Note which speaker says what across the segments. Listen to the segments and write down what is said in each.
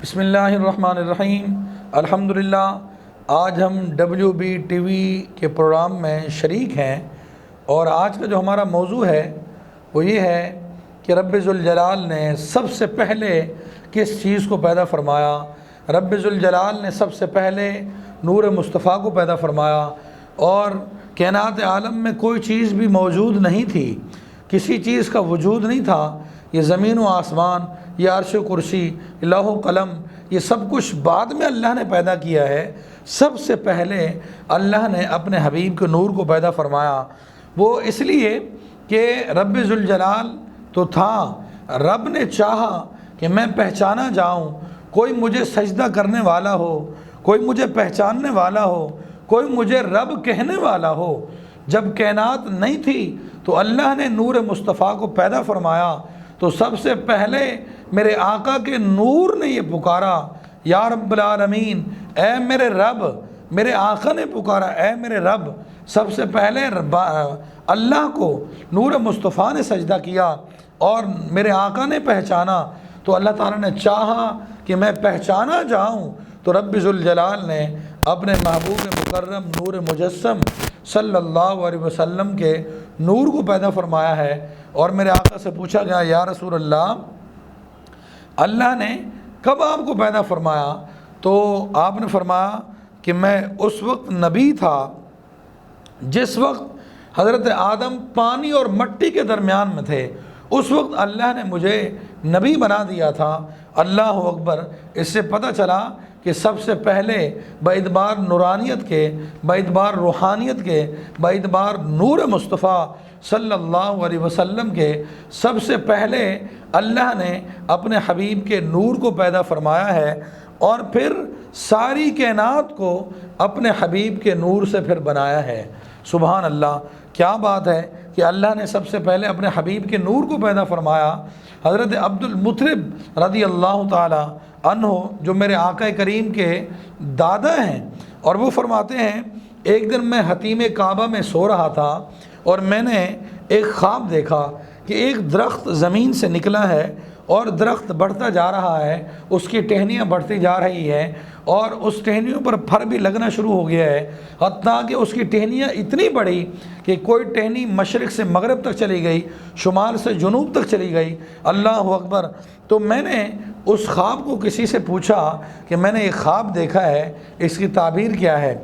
Speaker 1: بسم اللہ الرحمن الرحیم۔ الحمدللہ آج ہم WBTV کے پروگرام میں شریک ہیں، اور آج کا جو ہمارا موضوع ہے وہ یہ ہے کہ رب ذوالجلال نے سب سے پہلے کس چیز کو پیدا فرمایا۔ رب ذوالجلال نے سب سے پہلے نور مصطفیٰ کو پیدا فرمایا، اور کائنات عالم میں کوئی چیز بھی موجود نہیں تھی، کسی چیز کا وجود نہیں تھا۔ یہ زمین و آسمان، یہ عرش و کرسی، لوح و قلم، یہ سب کچھ بعد میں اللہ نے پیدا کیا ہے۔ سب سے پہلے اللہ نے اپنے حبیب کے نور کو پیدا فرمایا۔ وہ اس لیے کہ رب ذوالجلال تو تھا، رب نے چاہا کہ میں پہچانا جاؤں، کوئی مجھے سجدہ کرنے والا ہو، کوئی مجھے پہچاننے والا ہو، کوئی مجھے رب کہنے والا ہو۔ جب کائنات نہیں تھی تو اللہ نے نور مصطفیٰ کو پیدا فرمایا، تو سب سے پہلے میرے آقا کے نور نے یہ پکارا، یا رب العالمین، اے میرے رب۔ میرے آقا نے پکارا، اے میرے رب۔ سب سے پہلے اللہ کو نور مصطفیٰ نے سجدہ کیا، اور میرے آقا نے پہچانا، تو اللہ تعالیٰ نے چاہا کہ میں پہچانا جاؤں، تو رب ذوالجلال نے اپنے محبوب مکرم نور مجسم صلی اللہ علیہ وسلم کے نور کو پیدا فرمایا ہے۔ اور میرے آقا سے پوچھا گیا، یا رسول اللہ نے کب آپ کو پیدا فرمایا؟ تو آپ نے فرمایا کہ میں اس وقت نبی تھا جس وقت حضرت آدم پانی اور مٹی کے درمیان میں تھے، اس وقت اللہ نے مجھے نبی بنا دیا تھا۔ اللہ اکبر۔ اس سے پتہ چلا کہ سب سے پہلے باعتبار نورانیت کے، باعتبار روحانیت کے، باعتبار نور مصطفیٰ صلی اللہ علیہ وسلم کے، سب سے پہلے اللہ نے اپنے حبیب کے نور کو پیدا فرمایا ہے، اور پھر ساری کائنات کو اپنے حبیب کے نور سے پھر بنایا ہے۔ سبحان اللہ، کیا بات ہے کہ اللہ نے سب سے پہلے اپنے حبیب کے نور کو پیدا فرمایا۔ حضرت عبد المطلب رضی اللہ تعالی عنہ، جو میرے آقا کریم کے دادا ہیں، اور وہ فرماتے ہیں، ایک دن میں حتیم کعبہ میں سو رہا تھا، اور میں نے ایک خواب دیکھا کہ ایک درخت زمین سے نکلا ہے، اور درخت بڑھتا جا رہا ہے، اس کی ٹہنیاں بڑھتی جا رہی ہیں، اور اس ٹہنیوں پر پھر بھی لگنا شروع ہو گیا ہے، حتیٰ کہ اس کی ٹہنیاں اتنی بڑی کہ کوئی ٹہنی مشرق سے مغرب تک چلی گئی، شمال سے جنوب تک چلی گئی۔ اللہ اکبر۔ تو میں نے اس خواب کو کسی سے پوچھا کہ میں نے ایک خواب دیکھا ہے، اس کی تعبیر کیا ہے؟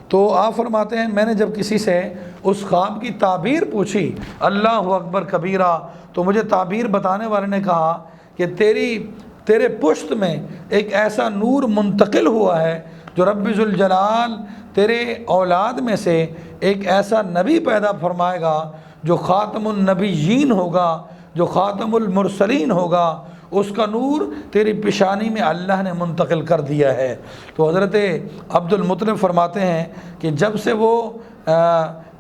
Speaker 1: تو آپ فرماتے ہیں، میں نے جب کسی سے اس خواب کی تعبیر پوچھی، اللہ اکبر کبیرہ، تو مجھے تعبیر بتانے والے نے کہا کہ تیرے پشت میں ایک ایسا نور منتقل ہوا ہے، جو رب ذوالجلال تیرے اولاد میں سے ایک ایسا نبی پیدا فرمائے گا جو خاتم النبیین ہوگا، جو خاتم المرسلین ہوگا، اس کا نور تیری پیشانی میں اللہ نے منتقل کر دیا ہے۔ تو حضرت عبد المطلب فرماتے ہیں کہ جب سے وہ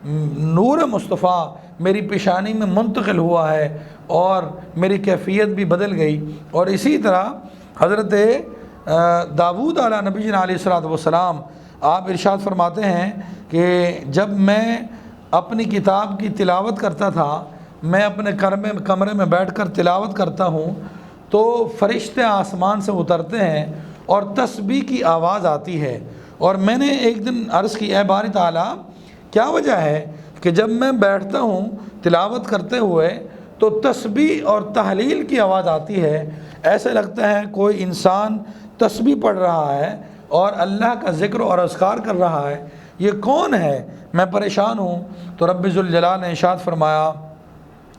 Speaker 1: نور مصطفیٰ میری پیشانی میں منتقل ہوا ہے، اور میری کیفیت بھی بدل گئی۔ اور اسی طرح حضرت داؤد علیہ نبی علیہ الصلوۃ والسلام، آپ ارشاد فرماتے ہیں کہ جب میں اپنی کتاب کی تلاوت کرتا تھا، میں اپنے کمرے میں بیٹھ کر تلاوت کرتا ہوں، تو فرشتے آسمان سے اترتے ہیں اور تسبیح کی آواز آتی ہے، اور میں نے ایک دن عرض کی، اے باری تعالیٰ، کیا وجہ ہے کہ جب میں بیٹھتا ہوں تلاوت کرتے ہوئے تو تسبیح اور تحلیل کی آواز آتی ہے، ایسے لگتا ہے کوئی انسان تسبیح پڑھ رہا ہے اور اللہ کا ذکر اور اذکار کر رہا ہے، یہ کون ہے؟ میں پریشان ہوں۔ تو رب ذوالجلال نے ارشاد فرمایا،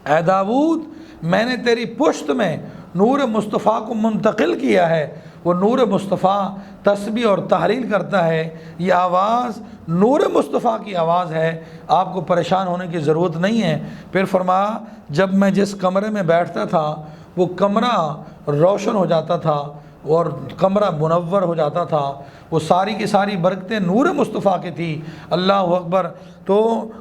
Speaker 1: اے داؤد، میں نے تیری پشت میں نور مصطفیٰ کو منتقل کیا ہے۔ وہ نور مصطفیٰ تسبیح اور تحلیل کرتا ہے، یہ آواز نور مصطفیٰ کی آواز ہے، آپ کو پریشان ہونے کی ضرورت نہیں ہے۔ پھر فرمایا، جب میں جس کمرے میں بیٹھتا تھا وہ کمرہ روشن ہو جاتا تھا، اور کمرہ منور ہو جاتا تھا، وہ ساری کی ساری برکتیں نور مصطفیٰ کی تھی۔ اللہ اکبر۔ تو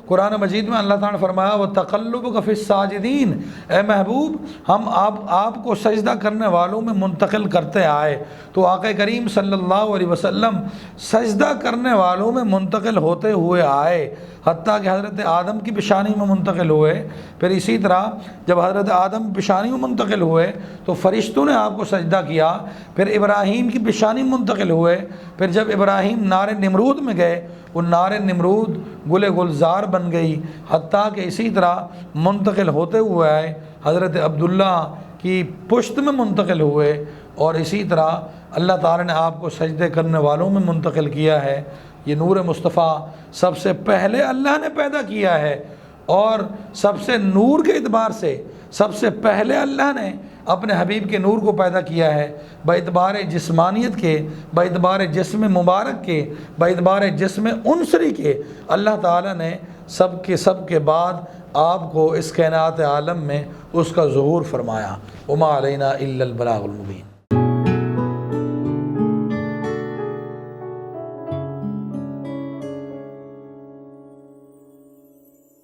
Speaker 1: قرآن مجید میں اللہ تعالیٰ نے فرمایا وہ تقلب فی الساجدین، اے محبوب ہم آپ کو سجدہ کرنے والوں میں منتقل کرتے آئے۔ تو آقا کریم صلی اللہ علیہ وسلم سجدہ کرنے والوں میں منتقل ہوتے ہوئے آئے، حتیٰ کہ حضرت آدم کی پیشانی میں منتقل ہوئے۔ پھر اسی طرح جب حضرت آدم پیشانی میں منتقل ہوئے تو فرشتوں نے آپ کو سجدہ کیا۔ پھر ابراہیم کی پیشانی میں منتقل ہوئے۔ پھر جب ابراہیم نار نمرود میں گئے، وہ نار نمرود گل گلزار بن گئی، حتیٰ کہ اسی طرح منتقل ہوتے ہوئے آئے حضرت عبداللہ کی پشت میں منتقل ہوئے، اور اسی طرح اللہ تعالیٰ نے آپ کو سجدے کرنے والوں میں منتقل کیا ہے۔ یہ نور مصطفیٰ سب سے پہلے اللہ نے پیدا کیا ہے، اور سب سے نور کے اعتبار سے سب سے پہلے اللہ نے اپنے حبیب کے نور کو پیدا کیا ہے، باعتبار جسمانیت کے، باعتبار جسم مبارک کے، باعتبار جسم عنصری کے۔ اللہ تعالیٰ نے سب کے بعد آپ کو اس کائنات عالم میں اس کا ظہور فرمایا۔ وما علینا الا البلاغ المبین۔